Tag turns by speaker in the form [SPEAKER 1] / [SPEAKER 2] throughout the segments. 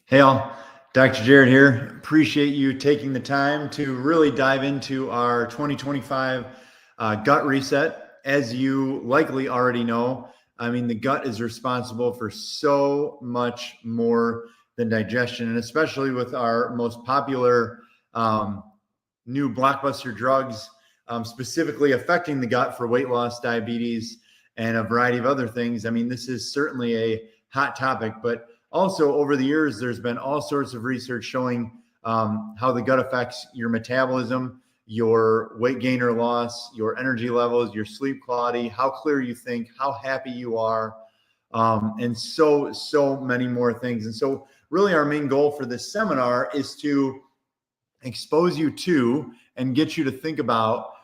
[SPEAKER 1] Hey all, Dr. Jared here. Appreciate you taking the time to really dive into our 2025 gut reset. As you likely already know, the gut is responsible for so much more than digestion, and especially with our most popular new blockbuster drugs, specifically affecting the gut for weight loss, diabetes, and a variety of other things. This is certainly a hot topic, but also over the years, there's been all sorts of research showing how the gut affects your metabolism, your weight gain or loss, your energy levels, your sleep quality, how clear you think, how happy you are, and so many more things. And so really our main goal for this seminar is to expose you to and get you to think about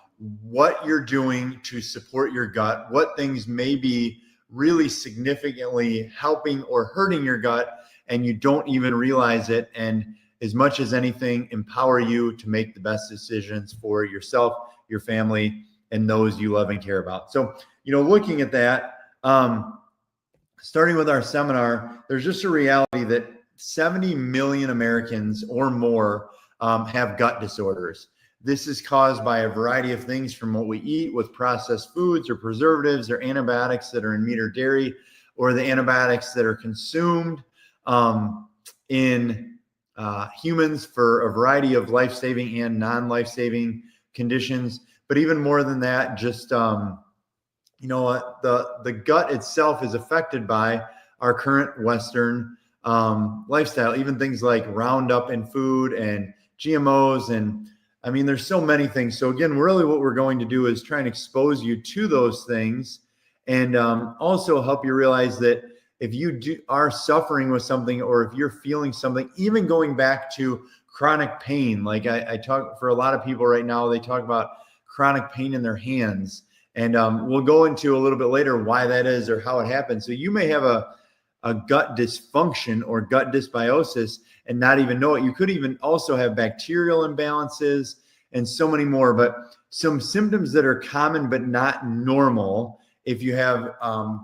[SPEAKER 1] what you're doing to support your gut, what things may be really significantly helping or hurting your gut, and you don't even realize it. And as much as anything, empower you to make the best decisions for yourself, your family, and those you love and care about. So, looking at that, starting with our seminar, there's just a reality that 70 million Americans or more have gut disorders. This is caused by a variety of things, from what we eat with processed foods or preservatives or antibiotics that are in meat or dairy, or the antibiotics that are consumed in humans for a variety of life-saving and non-life-saving conditions. But even more than that, just the gut itself is affected by our current Western lifestyle, even things like Roundup in food and GMOs, and there's so many things. So again, really what we're going to do is try and expose you to those things, and also help you realize that if you are suffering with something, or if you're feeling something, even going back to chronic pain, like I talk for a lot of people right now, they talk about chronic pain in their hands. And we'll go into a little bit later why that is or how it happens. So you may have a gut dysfunction or gut dysbiosis and not even know it. You could even also have bacterial imbalances and so many more. But some symptoms that are common but not normal, if you have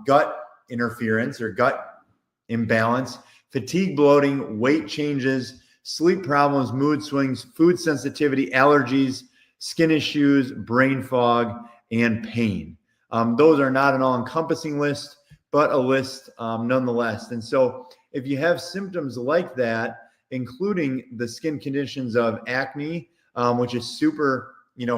[SPEAKER 1] gut interference or gut imbalance: fatigue, bloating, weight changes, sleep problems, mood swings, food sensitivity, allergies, skin issues, brain fog, and pain. Those are not an all-encompassing list, but a list nonetheless. And so if you have symptoms like that, including the skin conditions of acne, which is super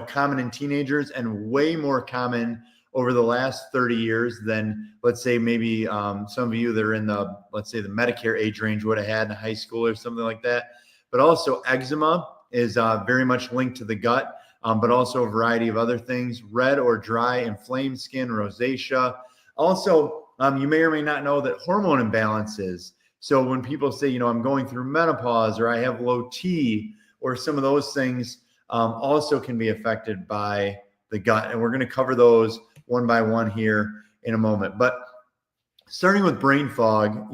[SPEAKER 1] common in teenagers and way more common over the last 30 years than, let's say, maybe some of you that are in the, let's say, the Medicare age range would have had in high school or something like that. But also eczema is very much linked to the gut, but also a variety of other things: red or dry, inflamed skin, rosacea. Also, you may or may not know that hormone imbalances. So when people say, I'm going through menopause, or I have low T, or some of those things also can be affected by the gut. And we're going to cover those one by one here in a moment. But starting with brain fog,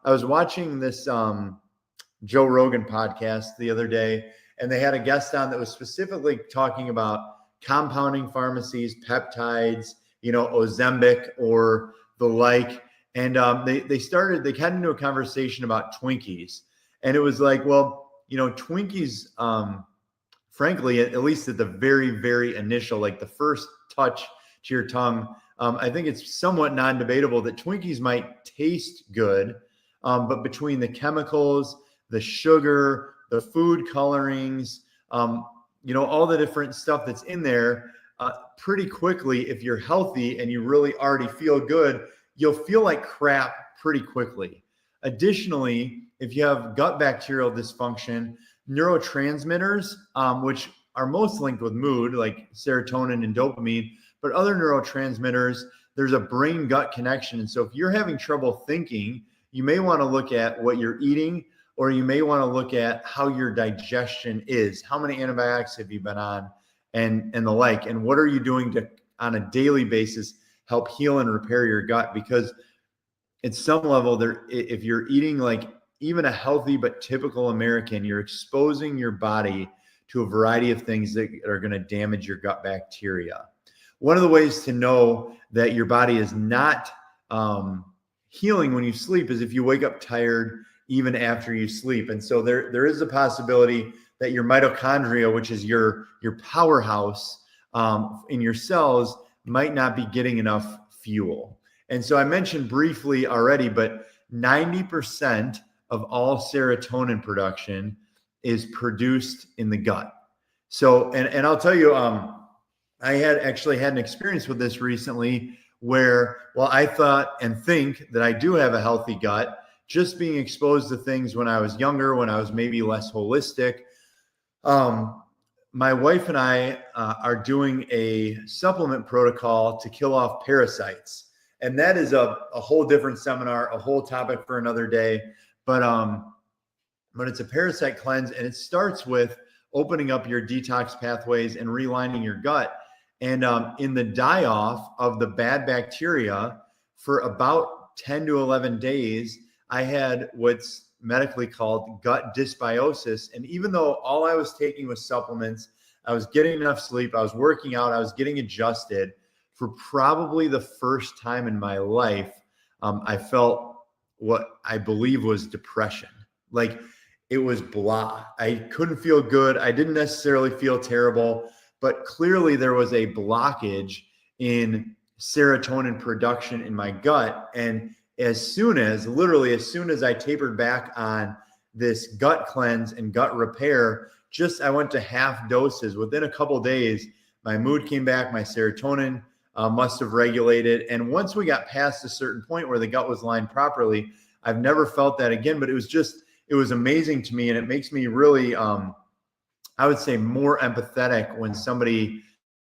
[SPEAKER 1] I was watching this Joe Rogan podcast the other day, and they had a guest on that was specifically talking about compounding pharmacies, peptides, Ozempic or the like. And they got into a conversation about Twinkies. And it was like, well, Twinkies, frankly, at least at the very, very initial, like the first touch to your tongue, I think it's somewhat non-debatable that Twinkies might taste good. But between the chemicals, the sugar, the food colorings, all the different stuff that's in there, pretty quickly, if you're healthy and you really already feel good, you'll feel like crap pretty quickly. Additionally, if you have gut bacterial dysfunction, neurotransmitters, which are most linked with mood, like serotonin and dopamine, but other neurotransmitters, there's a brain-gut connection. And so if you're having trouble thinking, you may want to look at what you're eating, or you may want to look at how your digestion is. How many antibiotics have you been on, and the like, and what are you doing to, on a daily basis, help heal and repair your gut? Because at some level, if you're eating like even a healthy but typical American, you're exposing your body to a variety of things that are going to damage your gut bacteria. One of the ways to know that your body is not healing when you sleep is if you wake up tired, even after you sleep. And so there is a possibility that your mitochondria, which is your powerhouse in your cells, might not be getting enough fuel. And so I mentioned briefly already, but 90% of all serotonin production is produced in the gut. So, and I'll tell you, I had actually had an experience with this recently where, well, I thought and think that I do have a healthy gut, just being exposed to things when I was younger, when I was maybe less holistic. My wife and I are doing a supplement protocol to kill off parasites. And that is a whole different seminar, a whole topic for another day. But it's a parasite cleanse, and it starts with opening up your detox pathways and realigning your gut. And in the die-off of the bad bacteria for about 10 to 11 days, I had what's medically called gut dysbiosis. And even though all I was taking was supplements, I was getting enough sleep, I was working out, I was getting adjusted, for probably the first time in my life, I felt what I believe was depression. Like, it was blah. I couldn't feel good. I didn't necessarily feel terrible, but clearly there was a blockage in serotonin production in my gut. And literally as soon as I tapered back on this gut cleanse and gut repair, I went to half doses. Within a couple of days, my mood came back, my serotonin must have regulated. And once we got past a certain point where the gut was lined properly, I've never felt that again, but it was amazing to me. And it makes me really, I would say, more empathetic when somebody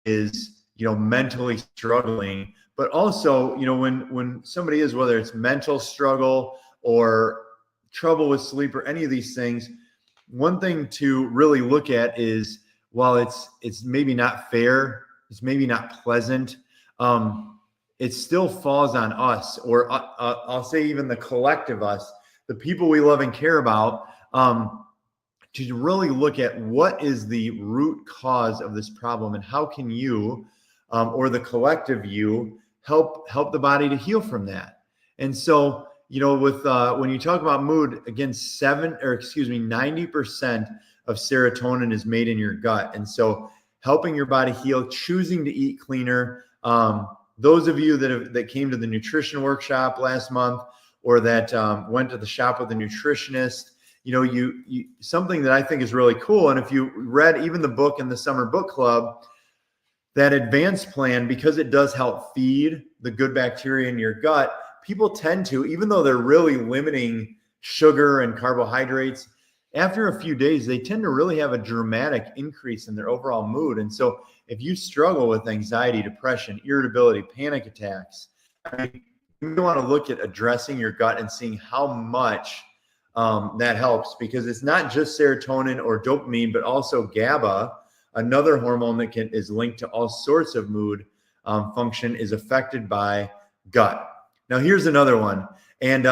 [SPEAKER 1] is, mentally struggling, but also, when somebody is, whether it's mental struggle or trouble with sleep or any of these things, one thing to really look at is, while it's maybe not fair, it's maybe not pleasant, it still falls on us, or I'll say even the collective us, the people we love and care about, to really look at what is the root cause of this problem, and how can you, or the collective you, help the body to heal from that. And so, with when you talk about mood, again, 90% of serotonin is made in your gut. And so helping your body heal, choosing to eat cleaner. Those of you that came to the nutrition workshop last month, or that went to the shop with a nutritionist, you something that I think is really cool. And if you read even the book in the summer book club, that advanced plan, because it does help feed the good bacteria in your gut, people tend to, even though they're really limiting sugar and carbohydrates, after a few days, they tend to really have a dramatic increase in their overall mood. And so if you struggle with anxiety, depression, irritability, panic attacks, you want to look at addressing your gut and seeing how much that helps, because it's not just serotonin or dopamine, but also GABA, another hormone that is linked to all sorts of mood function, is affected by gut. Now, here's another one. And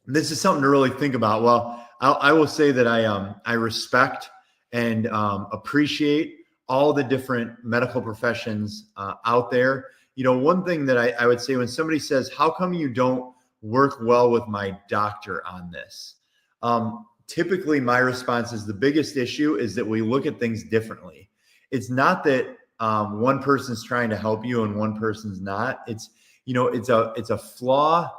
[SPEAKER 1] this is something to really think about. Well, I will say that I respect and appreciate all the different medical professions out there. One thing that I would say when somebody says, how come you don't work well with my doctor on this? Typically, my response is, the biggest issue is that we look at things differently. It's not that one person's trying to help you and one person's not. It's a flaw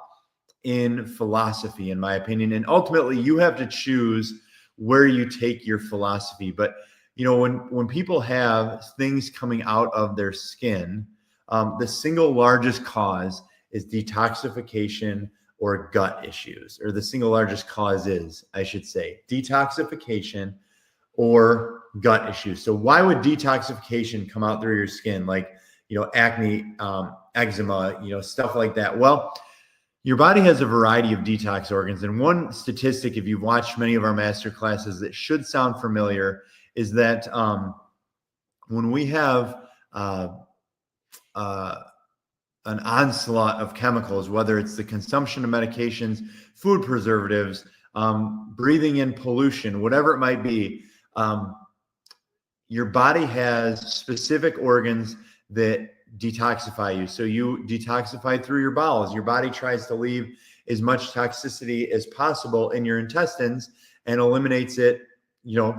[SPEAKER 1] in philosophy, in my opinion. And ultimately, you have to choose where you take your philosophy. But when people have things coming out of their skin, the single largest cause is detoxification or gut issues, or the single largest cause is, I should say, detoxification or gut issues. So why would detoxification come out through your skin, like, acne, eczema, stuff like that? Well, your body has a variety of detox organs. And one statistic, if you've watched many of our master classes, that should sound familiar, is that when we have an onslaught of chemicals, whether it's the consumption of medications, food preservatives, breathing in pollution, whatever it might be, your body has specific organs that detoxify you. So you detoxify through your bowels. Your body tries to leave as much toxicity as possible in your intestines and eliminates it,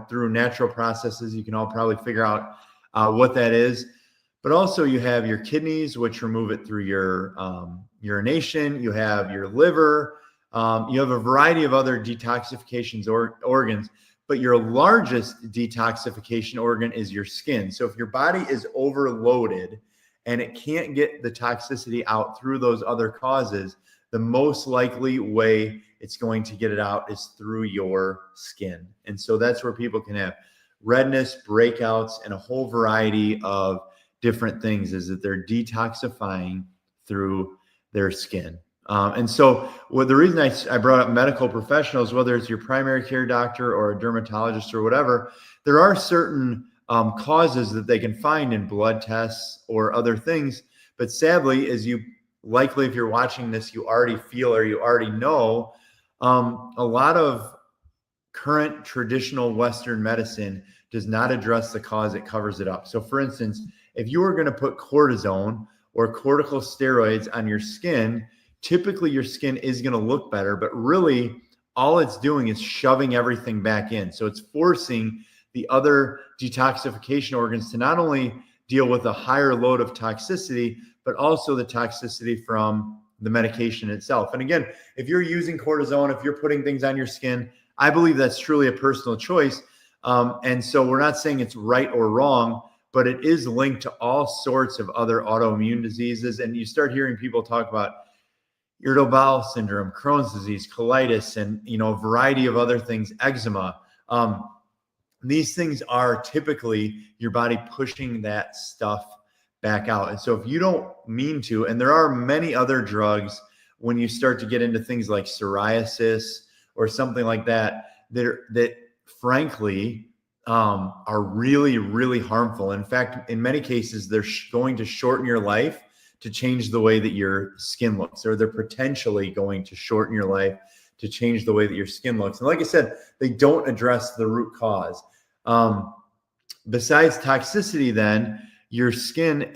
[SPEAKER 1] through natural processes. You can all probably figure out what that is. But also you have your kidneys, which remove it through your urination. You have your liver. You have a variety of other detoxifications organs, but your largest detoxification organ is your skin. So if your body is overloaded and it can't get the toxicity out through those other causes, the most likely way it's going to get it out is through your skin. And so that's where people can have redness, breakouts, and a whole variety of different things, is that they're detoxifying through their skin. And so the reason I brought up medical professionals, whether it's your primary care doctor or a dermatologist or whatever, there are certain causes that they can find in blood tests or other things. But sadly, as you likely, if you're watching this, you already feel or you already know, a lot of current traditional Western medicine does not address the cause, it covers it up. So for instance, if you were going to put cortisone or corticosteroids on your skin, typically your skin is going to look better, but really all it's doing is shoving everything back in. So it's forcing the other detoxification organs to not only deal with a higher load of toxicity, but also the toxicity from the medication itself. And again, if you're using cortisone, if you're putting things on your skin, I believe that's truly a personal choice. And so we're not saying it's right or wrong, but it is linked to all sorts of other autoimmune diseases. And you start hearing people talk about irritable bowel syndrome, Crohn's disease, colitis, and a variety of other things, eczema. These things are typically your body pushing that stuff back out. And so if you don't mean to, and there are many other drugs when you start to get into things like psoriasis or something like that, that frankly are really, really harmful. In fact, in many cases, they're going to shorten your life to change the way that your skin looks, or they're potentially going to shorten your life to change the way that your skin looks. And like I said, they don't address the root cause. Besides toxicity, then your skin,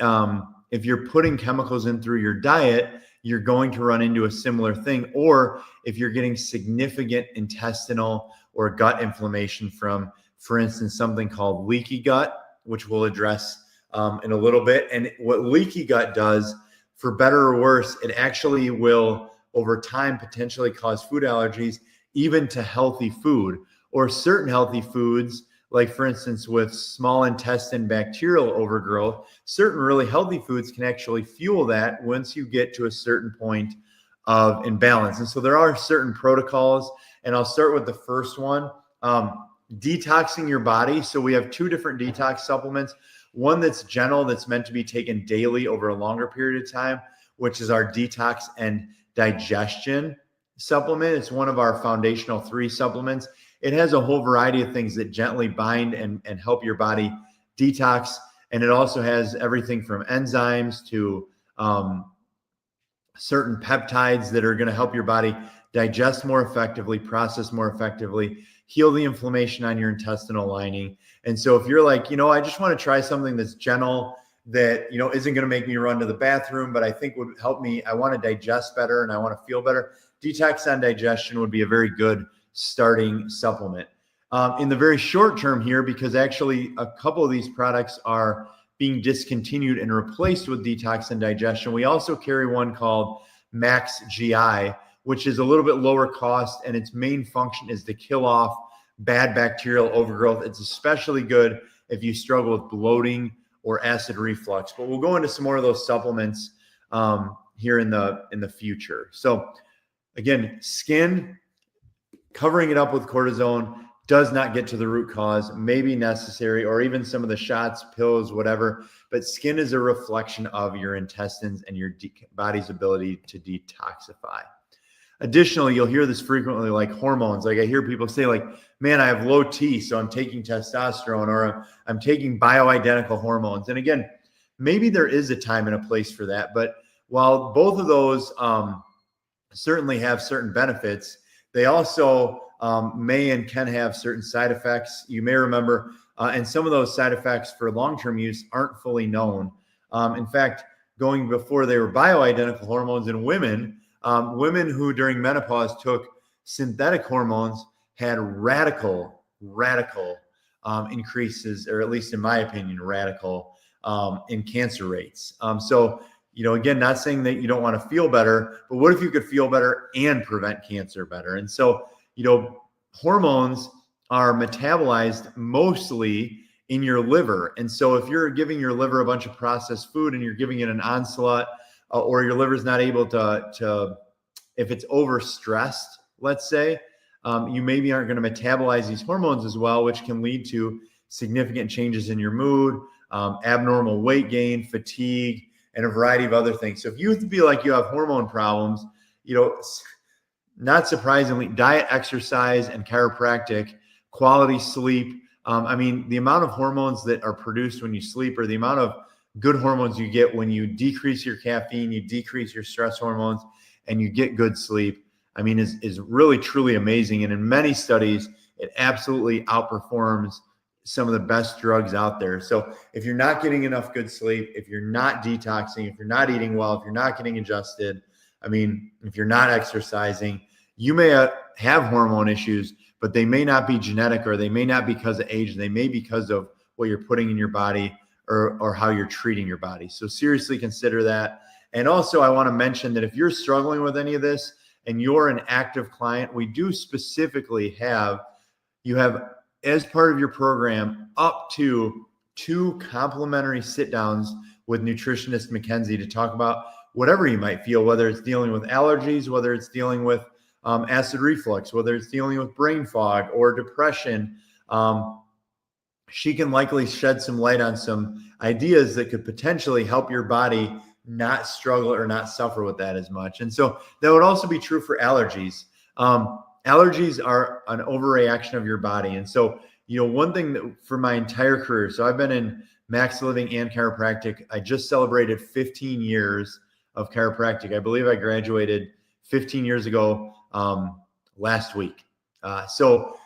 [SPEAKER 1] if you're putting chemicals in through your diet, you're going to run into a similar thing. Or if you're getting significant intestinal or gut inflammation from, for instance, something called leaky gut, which we'll address in a little bit. And what leaky gut does, for better or worse, it actually will over time potentially cause food allergies, even to healthy food or certain healthy foods. Like for instance, with small intestine bacterial overgrowth, certain really healthy foods can actually fuel that once you get to a certain point of imbalance. And so there are certain protocols, and I'll start with the first one, detoxing your body. So we have two different detox supplements. One that's gentle, that's meant to be taken daily over a longer period of time, which is our detox and digestion supplement. It's one of our foundational 3 supplements. It has a whole variety of things that gently bind and help your body detox. And it also has everything from enzymes to certain peptides that are going to help your body digest more effectively, process more effectively, heal the inflammation on your intestinal lining. And so if you're like, I just want to try something that's gentle, that, isn't going to make me run to the bathroom, but I think would help me, I want to digest better and I want to feel better, Detox on Digestion would be a very good starting supplement. In the very short term here, because actually a couple of these products are being discontinued and replaced with Detox and Digestion, we also carry one called Max GI, which is a little bit lower cost, and its main function is to kill off bad bacterial overgrowth. It's especially good if you struggle with bloating or acid reflux. But we'll go into some more of those supplements here in the future. So again, skin, covering it up with cortisone does not get to the root cause, may be necessary, or even some of the shots, pills, whatever. But skin is a reflection of your intestines and your body's ability to detoxify. Additionally, you'll hear this frequently, like hormones. Like I hear people say, like, man, I have low T, so I'm taking testosterone, or I'm taking bioidentical hormones. And again, maybe there is a time and a place for that. But while both of those certainly have certain benefits, they also may and can have certain side effects. You may remember, and some of those side effects for long-term use aren't fully known. In fact, going before they were bioidentical hormones in women, Women who during menopause took synthetic hormones had radical increases, or at least in my opinion, radical in cancer rates. So, again, not saying that you don't want to feel better, but what if you could feel better and prevent cancer better? And so, hormones are metabolized mostly in your liver. And so if you're giving your liver a bunch of processed food and you're giving it an onslaught, or your liver's not able to if it's overstressed, let's say, you maybe aren't going to metabolize these hormones as well, which can lead to significant changes in your mood, abnormal weight gain, fatigue, and a variety of other things. So if you feel like you have hormone problems, not surprisingly, diet, exercise, and chiropractic, quality sleep. The amount of hormones that are produced when you sleep, or the amount of good hormones you get when you decrease your caffeine, you decrease your stress hormones, and you get good sleep, is really, truly amazing. And in many studies, it absolutely outperforms some of the best drugs out there. So if you're not getting enough good sleep, if you're not detoxing, if you're not eating well, if you're not getting adjusted, if you're not exercising, you may have hormone issues, but they may not be genetic, or they may not be because of age. They may be because of what you're putting in your body, or how you're treating your body. So seriously consider that. And also, I want to mention that if you're struggling with any of this and you're an active client, we do specifically have as part of your program up to 2 complimentary sit downs with nutritionist Mackenzie to talk about whatever you might feel, whether it's dealing with allergies, whether it's dealing with acid reflux, whether it's dealing with brain fog or depression. She can likely shed some light on some ideas that could potentially help your body not struggle or not suffer with that as much. And so that would also be true for allergies. Allergies are an overreaction of your body. And so, one thing that for my entire career, so I've been in Max Living and chiropractic. I just celebrated 15 years of chiropractic. I believe I graduated 15 years ago last week. So,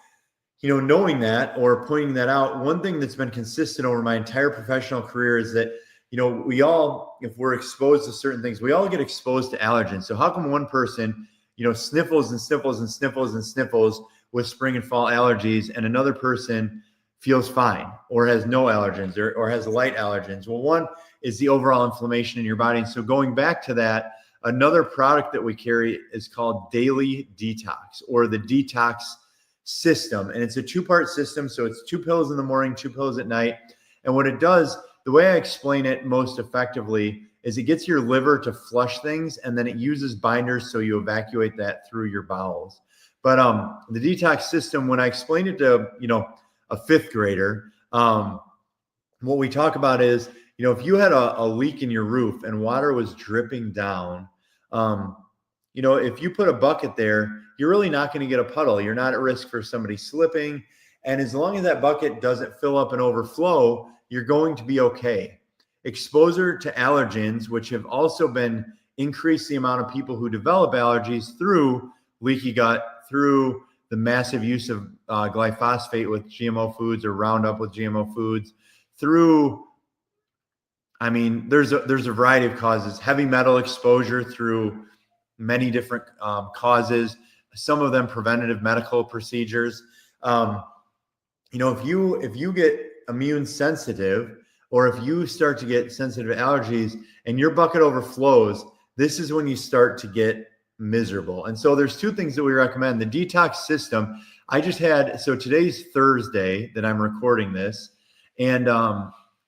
[SPEAKER 1] knowing that or pointing that out, one thing that's been consistent over my entire professional career is that, we all, if we're exposed to certain things, we all get exposed to allergens. So how come one person, sniffles and sniffles and sniffles and sniffles with spring and fall allergies, and another person feels fine or has no allergens, or has light allergens? Well, one is the overall inflammation in your body. And so going back to that, another product that we carry is called Daily Detox, or the Detox System. And it's a 2-part system. So it's 2 pills in the morning, 2 pills at night. And what it does, the way I explain it most effectively, is it gets your liver to flush things, and then it uses binders so you evacuate that through your bowels. But the detox system, when I explain it to a 5th grader, what we talk about is, if you had a leak in your roof and water was dripping down, if you put a bucket there, you're really not going to get a puddle. You're not at risk for somebody slipping. And as long as that bucket doesn't fill up and overflow, you're going to be okay. Exposure to allergens, which have also been increased the amount of people who develop allergies through leaky gut, through the massive use of glyphosate with GMO foods, or Roundup with GMO foods, through, there's a variety of causes. Heavy metal exposure through many different causes, some of them preventative medical procedures. If you get immune sensitive, or if you start to get sensitive allergies and your bucket overflows, this is when you start to get miserable. And so there's 2 things that we recommend. The detox system, so today's Thursday that I'm recording this, and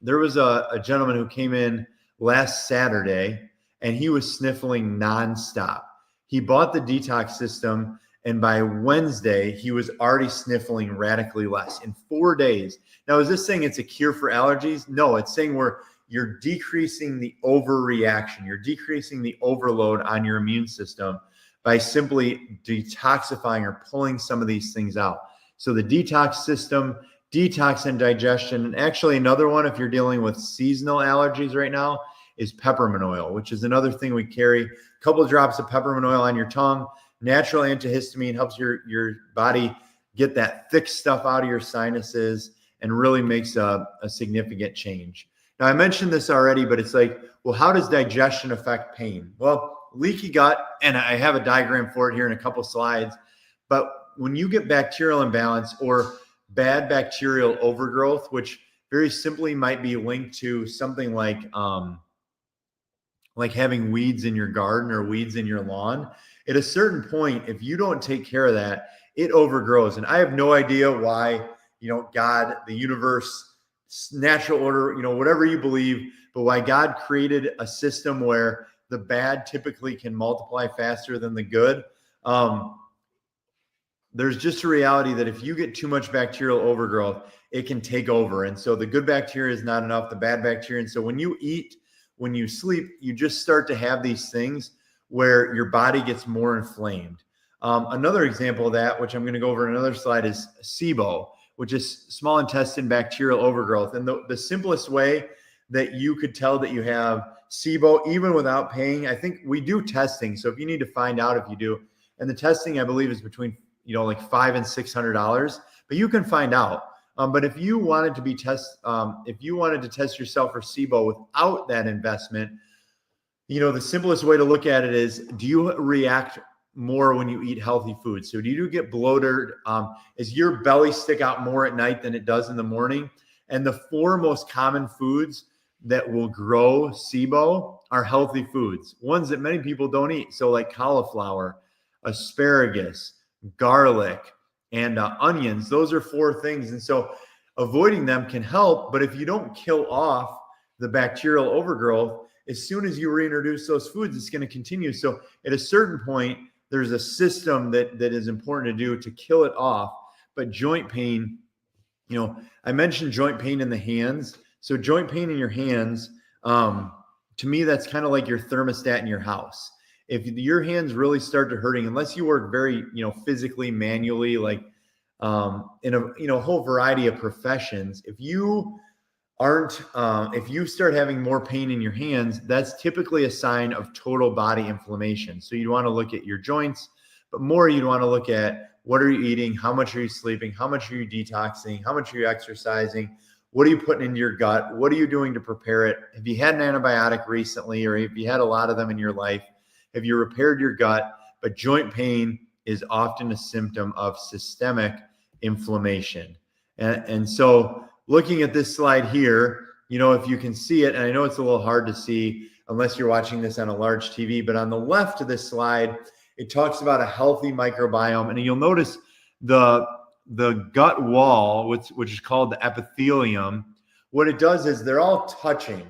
[SPEAKER 1] there was a gentleman who came in last Saturday, and he was sniffling nonstop. He bought the detox system, and by Wednesday, he was already sniffling radically less in 4 days. Now, is this saying it's a cure for allergies? No, it's saying you're decreasing the overreaction. You're decreasing the overload on your immune system by simply detoxifying or pulling some of these things out. So the detox system, detox and digestion, and actually another one, if you're dealing with seasonal allergies right now, is peppermint oil, which is another thing we carry. A couple of drops of peppermint oil on your tongue. Natural antihistamine, helps your body get that thick stuff out of your sinuses and really makes a significant change. Now, I mentioned this already, but it's like, well, how does digestion affect pain? Well, leaky gut, and I have a diagram for it here in a couple slides, but when you get bacterial imbalance or bad bacterial overgrowth, which very simply might be linked to something like having weeds in your garden or weeds in your lawn, at a certain point, if you don't take care of that, it overgrows. And I have no idea why, God, the universe, natural order, whatever you believe, but why God created a system where the bad typically can multiply faster than the good. There's just a reality that if you get too much bacterial overgrowth, it can take over. And so the good bacteria is not enough, the bad bacteria. And so when you eat, when you sleep, you just start to have these things where your body gets more inflamed. Another example of that, which I'm going to go over in another slide, is SIBO, which is small intestine bacterial overgrowth. And the simplest way that you could tell that you have SIBO, even without paying, I think we do testing. So if you need to find out if you do, and the testing, I believe, is between like $500 and $600, but you can find out. But if you wanted to test yourself for SIBO without that investment, the simplest way to look at it is, do you react more when you eat healthy food? So do you get bloated? Is your belly stick out more at night than it does in the morning? And the 4 most common foods that will grow SIBO are healthy foods, ones that many people don't eat. So like cauliflower, asparagus, garlic, and onions. Those are 4 things. And so avoiding them can help, but if you don't kill off the bacterial overgrowth, as soon as you reintroduce those foods, it's going to continue. So at a certain point, there's a system that is important to do to kill it off. But joint pain, I mentioned joint pain in the hands. So joint pain in your hands, to me, that's kind of like your thermostat in your house. If your hands really start to hurting, unless you work very, physically, manually, like in a whole variety of professions, if you start having more pain in your hands, that's typically a sign of total body inflammation. So you want to look at your joints, but more you'd want to look at what are you eating, how much are you sleeping, how much are you detoxing, how much are you exercising, what are you putting into your gut, what are you doing to prepare it? Have you had an antibiotic recently, or have you had a lot of them in your life? Have you repaired your gut? But joint pain is often a symptom of systemic inflammation. And so looking at this slide here, if you can see it, and I know it's a little hard to see unless you're watching this on a large TV, but on the left of this slide, it talks about a healthy microbiome. And you'll notice the gut wall, which is called the epithelium. What it does is they're all touching.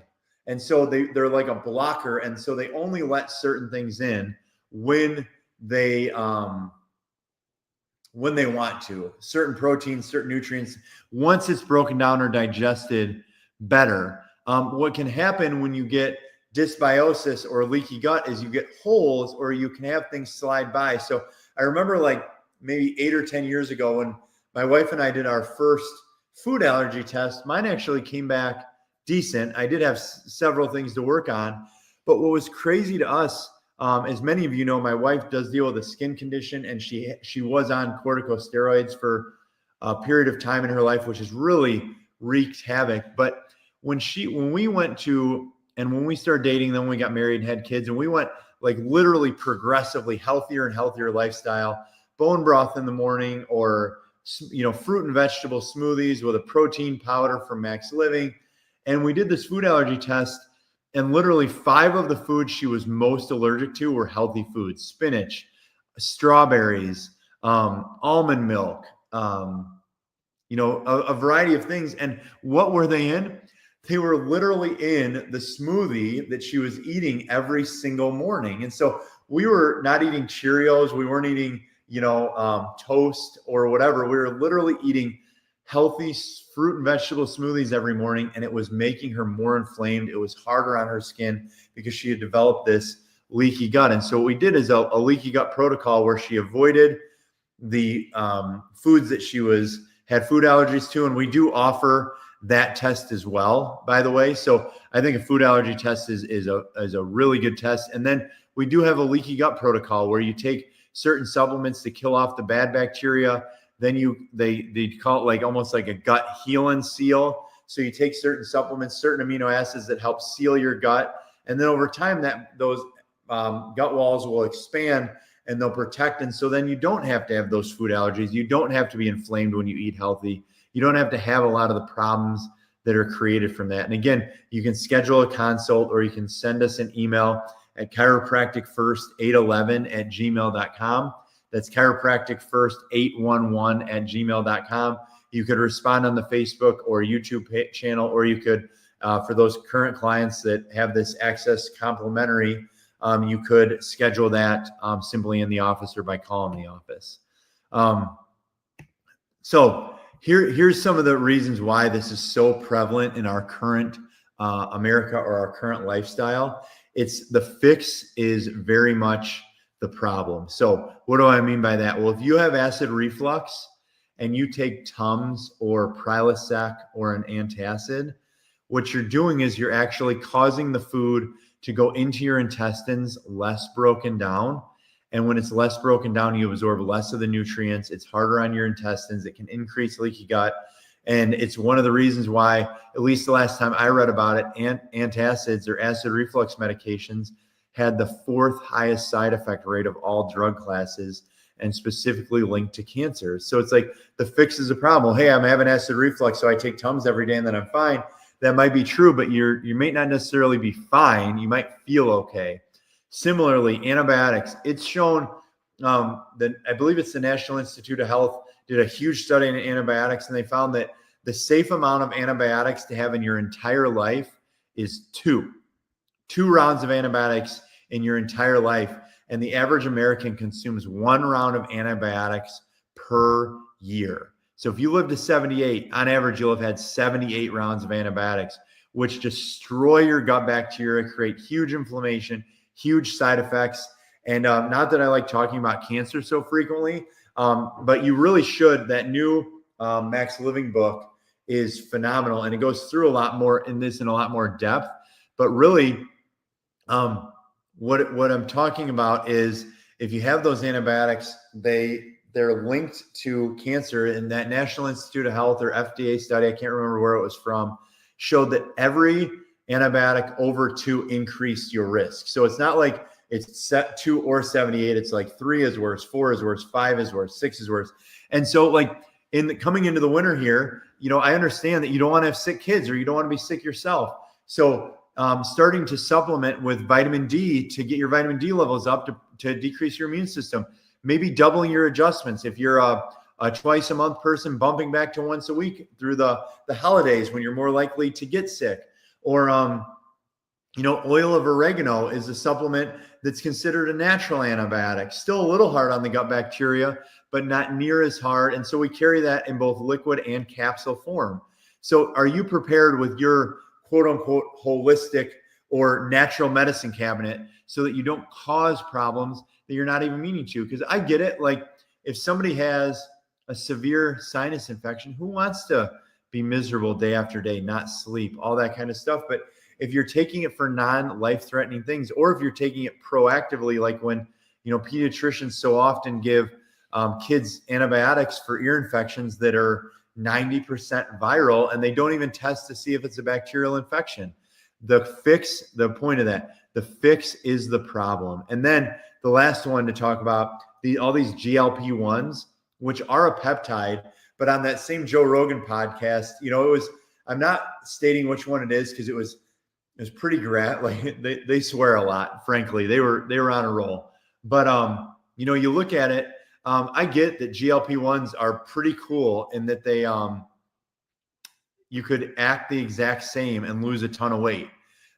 [SPEAKER 1] And so they're like a blocker. And so they only let certain things in when they want to, certain proteins, certain nutrients. Once it's broken down or digested better, what can happen when you get dysbiosis or leaky gut is you get holes, or you can have things slide by. So I remember like maybe 8 or 10 years ago when my wife and I did our first food allergy test, mine actually came back decent. I did have several things to work on, but what was crazy to us, as many of you know, my wife does deal with a skin condition, and she was on corticosteroids for a period of time in her life, which has really wreaked havoc. But when we started dating, then we got married and had kids, and we went like literally progressively healthier and healthier lifestyle, bone broth in the morning, or fruit and vegetable smoothies with a protein powder from Max Living. And we did this food allergy test, and literally 5 of the foods she was most allergic to were healthy foods: spinach, strawberries, almond milk, a variety of things. And what were they in? They were literally in the smoothie that she was eating every single morning. And so we were not eating Cheerios. We weren't eating, toast or whatever. We were literally eating healthy fruit and vegetable smoothies every morning, and it was making her more inflamed. It was harder on her skin because she had developed this leaky gut. And so what we did is a leaky gut protocol where she avoided the foods that she had food allergies to. And we do offer that test as well, by the way. So I think a food allergy test is a really good test. And then we do have a leaky gut protocol where you take certain supplements to kill off the bad bacteria. Then they call it like almost like a gut heal and seal. So you take certain supplements, certain amino acids that help seal your gut. And then over time, those gut walls will expand and they'll protect. And so then you don't have to have those food allergies. You don't have to be inflamed when you eat healthy. You don't have to have a lot of the problems that are created from that. And again, you can schedule a consult or you can send us an email at chiropracticfirst811@gmail.com. That's chiropracticfirst811@gmail.com. You could respond on the Facebook or YouTube channel, or you could, for those current clients that have this access complimentary, you could schedule that simply in the office or by calling the office. So here's some of the reasons why this is so prevalent in our current America or our current lifestyle. It's the fix is very much the problem. So what do I mean by that? Well, if you have acid reflux and you take Tums or Prilosec or an antacid, what you're doing is you're actually causing the food to go into your intestines less broken down. And when it's less broken down, you absorb less of the nutrients. It's harder on your intestines. It can increase leaky gut. And it's one of the reasons why, at least the last time I read about it, antacids or acid reflux medications had the 4th highest side effect rate of all drug classes, and specifically linked to cancer. So it's like the fix is a problem. Hey, I'm having acid reflux, so I take Tums every day and then I'm fine. That might be true, but you may not necessarily be fine. You might feel okay. Similarly, antibiotics. It's shown that I believe it's the National Institute of Health did a huge study in antibiotics, and they found that the safe amount of antibiotics to have in your entire life is 2 rounds of antibiotics in your entire life. And the average American consumes 1 round of antibiotics per year. So if you live to 78, on average, you'll have had 78 rounds of antibiotics, which destroy your gut bacteria, create huge inflammation, huge side effects. And not that I like talking about cancer so frequently, but you really should. That new Max Living book is phenomenal, and it goes through a lot more in this in a lot more depth. But really, what I'm talking about is if you have those antibiotics, they're linked to cancer. And that National Institute of Health or FDA study, I can't remember where it was from, showed that every antibiotic over 2 increased your risk. So it's not like it's set 2 or 78. It's like 3 is worse, 4 is worse, 5 is worse, 6 is worse. And so like coming into the winter here, I understand that you don't want to have sick kids or you don't want to be sick yourself. So starting to supplement with vitamin D to get your vitamin D levels up to decrease your immune system, maybe doubling your adjustments. If you're a twice a month person, bumping back to once a week through the holidays when you're more likely to get sick. Or, oil of oregano is a supplement that's considered a natural antibiotic. Still a little hard on the gut bacteria, but not near as hard. And so we carry that in both liquid and capsule form. So are you prepared with your quote unquote holistic or natural medicine cabinet so that you don't cause problems that you're not even meaning to? Because I get it. Like if somebody has a severe sinus infection, who wants to be miserable day after day, not sleep, all that kind of stuff? But if you're taking it for non-life-threatening things, or if you're taking it proactively, like when, pediatricians so often give kids antibiotics for ear infections that are 90% viral, and they don't even test to see if it's a bacterial infection. The point of that, the fix is the problem. And then the last one to talk about, all these GLP-1s, which are a peptide, but on that same Joe Rogan podcast, I'm not stating which one it is because it was pretty like they swear a lot, frankly. They were on a roll. But you look at it, I get that GLP-1s are pretty cool in that they you could act the exact same and lose a ton of weight.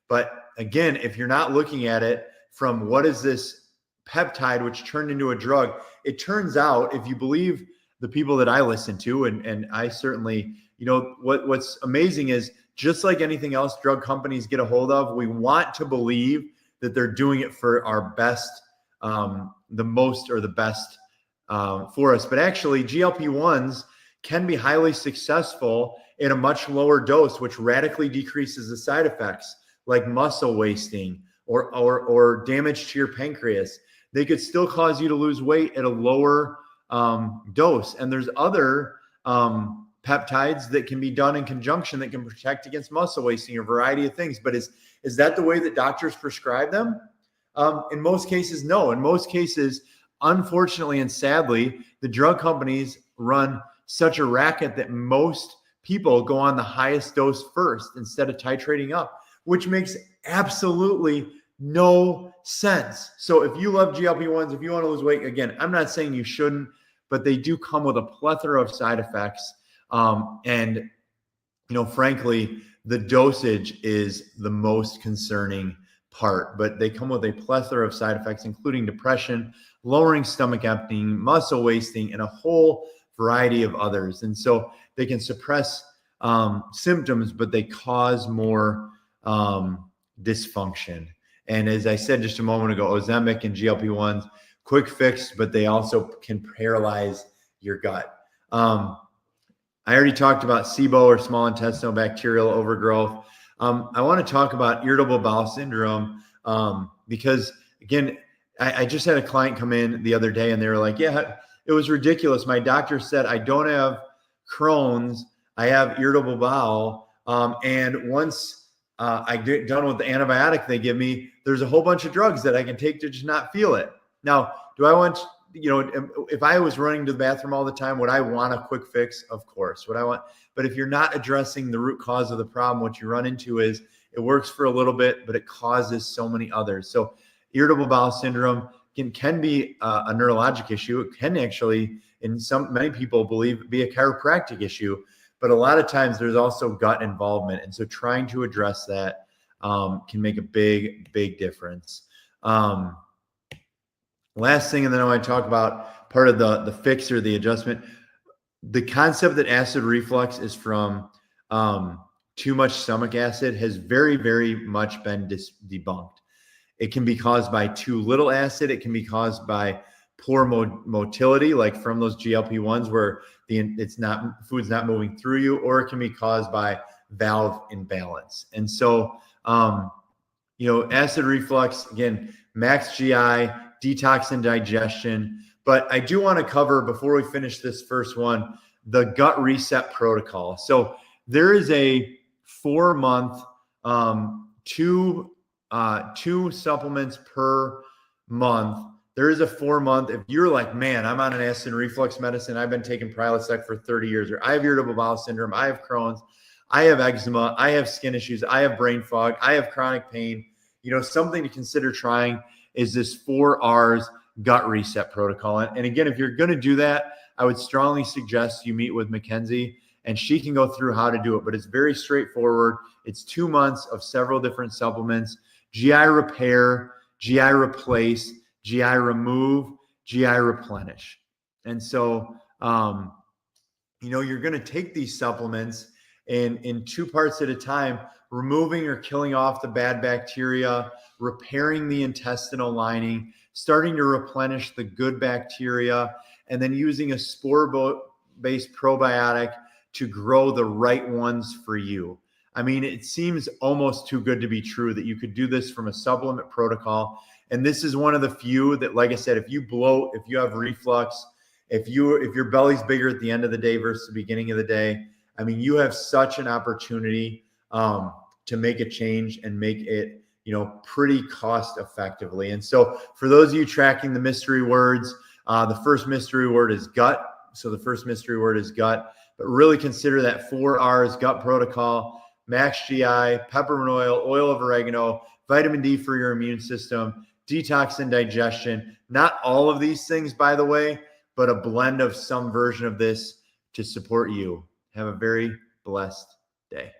[SPEAKER 1] But again, if you're not looking at it from what is this peptide which turned into a drug, it turns out, if you believe the people that I listen to, and I certainly, what's amazing is, just like anything else drug companies get a hold of, we want to believe that they're doing it for our best, the most or the best for us. But actually, GLP-1s can be highly successful in a much lower dose, which radically decreases the side effects like muscle wasting or damage to your pancreas. They could still cause you to lose weight at a lower dose. And there's other peptides that can be done in conjunction that can protect against muscle wasting, a variety of things. But is that the way that doctors prescribe them? In most cases, no. In most cases, unfortunately and sadly, the drug companies run such a racket that most people go on the highest dose first instead of titrating up, which makes absolutely no sense. So if you love GLP-1s, if you want to lose weight, again, I'm not saying you shouldn't, but they do come with a plethora of side effects. And, frankly, the dosage is the most concerning part, but they come with a plethora of side effects, including depression, lowering stomach emptying, muscle wasting, and a whole variety of others. And so they can suppress symptoms, but they cause more dysfunction. And as I said just a moment ago, Ozempic and GLP-1s, quick fix, but they also can paralyze your gut. I already talked about SIBO, or small intestinal bacterial overgrowth. I want to talk about irritable bowel syndrome because, again, I just had a client come in the other day and they were like, yeah, it was ridiculous. My doctor said I don't have Crohn's, I have irritable bowel. And once I get done with the antibiotic they give me, there's a whole bunch of drugs that I can take to just not feel it. Now, do I want, if I was running to the bathroom all the time, would I want a quick fix? Of course. Would I want, but if you're not addressing the root cause of the problem, what you run into is it works for a little bit, but it causes so many others. So irritable bowel syndrome can be a neurologic issue. It can actually, many people believe, be a chiropractic issue, but a lot of times there's also gut involvement. And so trying to address that can make a big, big difference. Last thing, and then I want to talk about part of the fix or the adjustment. The concept that acid reflux is from too much stomach acid has very, very much been debunked. It can be caused by too little acid. It can be caused by poor motility, like from those GLP-1s where food's not moving through you, or it can be caused by valve imbalance. And so, acid reflux, again, max GI, detox and digestion. But I do want to cover, before we finish this first one, the gut reset protocol. So there is a 4-month, two supplements per month. There is a 4-month. If you're like, man, I'm on an acid and reflux medicine, I've been taking Prilosec for 30 years, or I have irritable bowel syndrome, I have Crohn's, I have eczema, I have skin issues, I have brain fog, I have chronic pain, something to consider trying is this 4 R's gut reset protocol. And again, if you're going to do that, I would strongly suggest you meet with Mackenzie and she can go through how to do it, but it's very straightforward. It's 2 months of several different supplements: GI repair, GI replace, GI remove, GI replenish. And so, you're going to take these supplements in 2 parts at a time, removing or killing off the bad bacteria, repairing the intestinal lining, starting to replenish the good bacteria, and then using a spore-based probiotic to grow the right ones for you. I mean, it seems almost too good to be true that you could do this from a supplement protocol. And this is one of the few that, like I said, if you bloat, if you have reflux, if your belly's bigger at the end of the day versus the beginning of the day, I mean, you have such an opportunity to make a change and make it, pretty cost effectively. And so for those of you tracking the mystery words, the first mystery word is gut. So the first mystery word is gut, but really consider that 4 R's gut protocol: max GI, peppermint oil of oregano, vitamin D for your immune system, detox and digestion. Not all of these things, by the way, but a blend of some version of this to support you. Have a very blessed day.